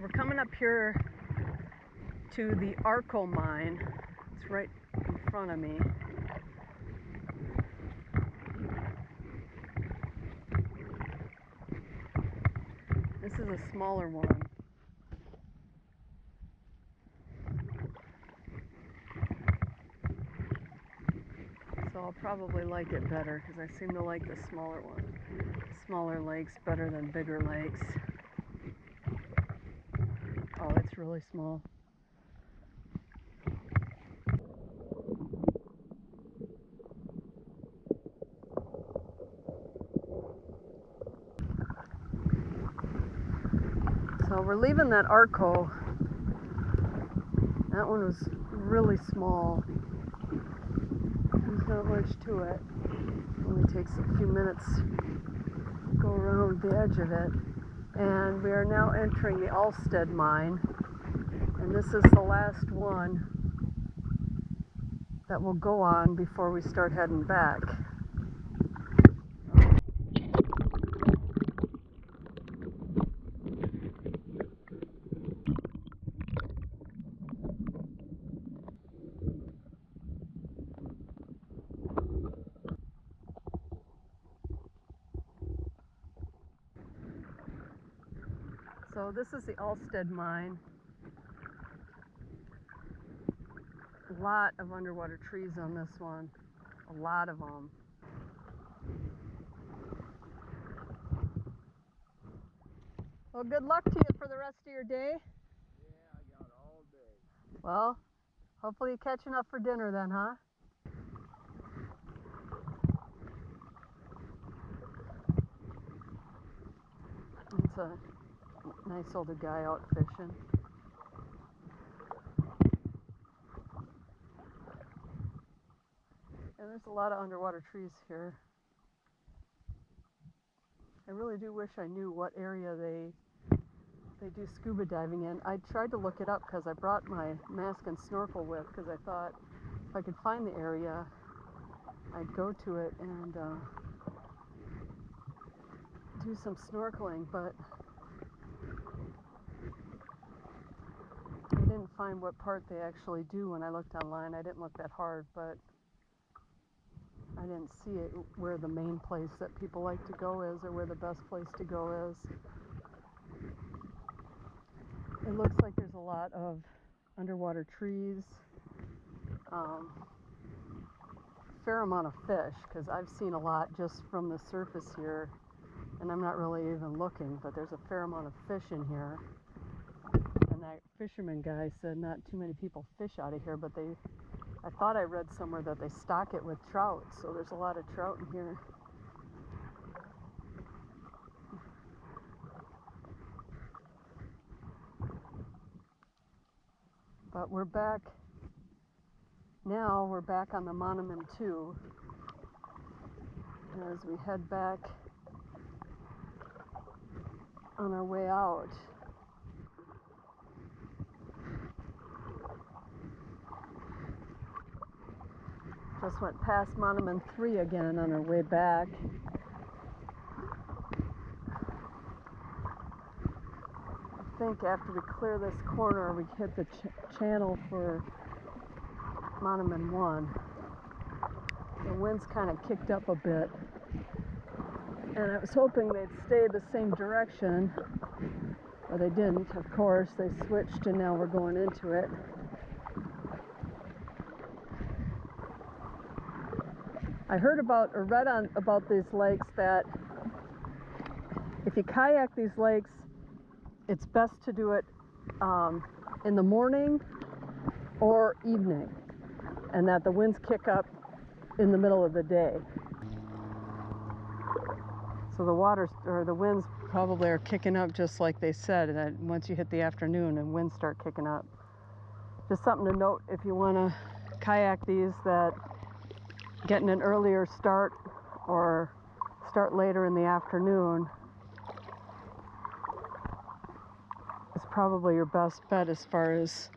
So we're coming up here to the Arco mine. It's right in front of me. This is a smaller one. So I'll probably like it better because I seem to like the smaller one. Smaller lakes better than bigger lakes. Oh, it's really small. So we're leaving that Arco. That one was really small. There's not much to it. Only takes a few minutes to go around the edge of it. And we are now entering the Alstead mine. And this is the last one that we'll go on before we start heading back. So this is the Alstead mine. A lot of underwater trees on this one. A lot of them. Well, good luck to you for the rest of your day. Yeah, I got all day. Well, hopefully you catch enough for dinner then, huh? It's a nice older guy out fishing. And there's a lot of underwater trees here. I really do wish I knew what area they do scuba diving in. I tried to look it up because I brought my mask and snorkel with because I thought if I could find the area, I'd go to it and do some snorkeling, but I didn't find what part they actually do when I looked online. I didn't look that hard, but I didn't see it where the main place that people like to go is or where the best place to go is. It looks like there's a lot of underwater trees, fair amount of fish, because I've seen a lot just from the surface here, and I'm not really even looking, but there's a fair amount of fish in here. And that fisherman guy said not too many people fish out of here, but I thought I read somewhere that they stock it with trout, so there's a lot of trout in here. But we're back now, we're back on the Mahnomen 2 as we head back on our way out. Just went past Mahnomen 3 again on our way back. I think after we clear this corner, we hit the channel for Mahnomen 1. The wind's kind of kicked up a bit, and I was hoping they'd stay the same direction, but they didn't. Of course, they switched, and now we're going into it. I heard about or read about these lakes that if you kayak these lakes, it's best to do it in the morning or evening, and that the winds kick up in the middle of the day. So the winds probably are kicking up just like they said, that once you hit the afternoon and winds start kicking up. Just something to note if you want to kayak these, that getting an earlier start or start later in the afternoon is probably your best bet as far as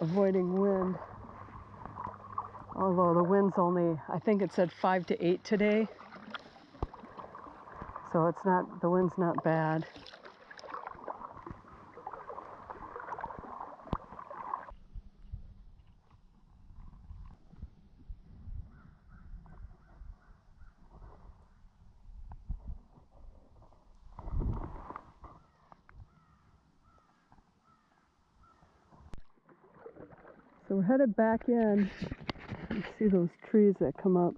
avoiding wind. Although the wind's only, I think it said 5 to 8 today. So the wind's not bad. So we're headed back in. You see those trees that come up.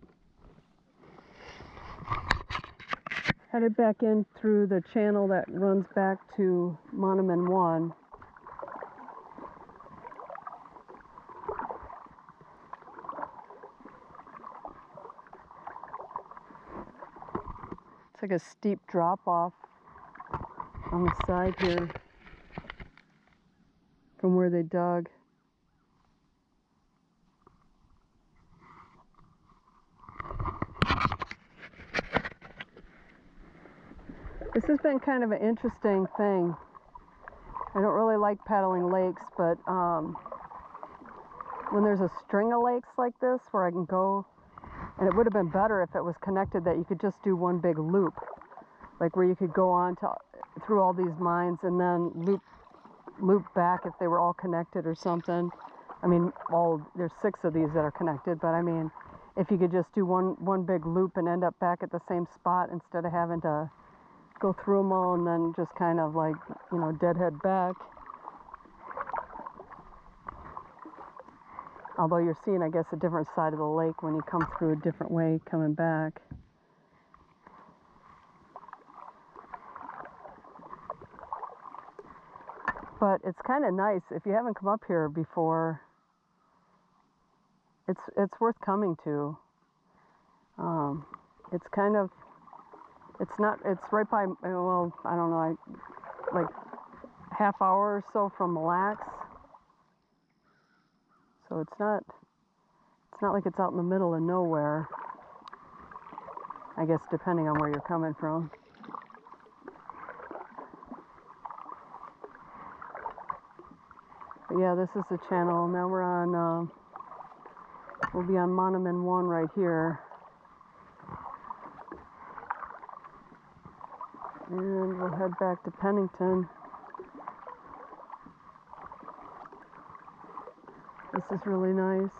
Headed back in through the channel that runs back to Mahnomen 1. It's like a steep drop off on the side here from where they dug. This has been kind of an interesting thing. I don't really like paddling lakes, but when there's a string of lakes like this where I can go, and it would have been better if it was connected that you could just do one big loop, like where you could go on to through all these mines and then loop back if they were all connected or something. I mean, there's 6 of these that are connected, but I mean, if you could just do one big loop and end up back at the same spot instead of having to go through them all and then just kind of like, you know, deadhead back. Although you're seeing, I guess, a different side of the lake when you come through a different way coming back. But it's kind of nice. If you haven't come up here before, it's worth coming to. It's kind of, it's right by, well, I don't know, like half hour or so from Mille Lacs. So it's not like it's out in the middle of nowhere. I guess depending on where you're coming from. But yeah, this is the channel. Now we're on, we'll be on Mahnomen 1 right here. And we'll head back to Pennington. This is really nice.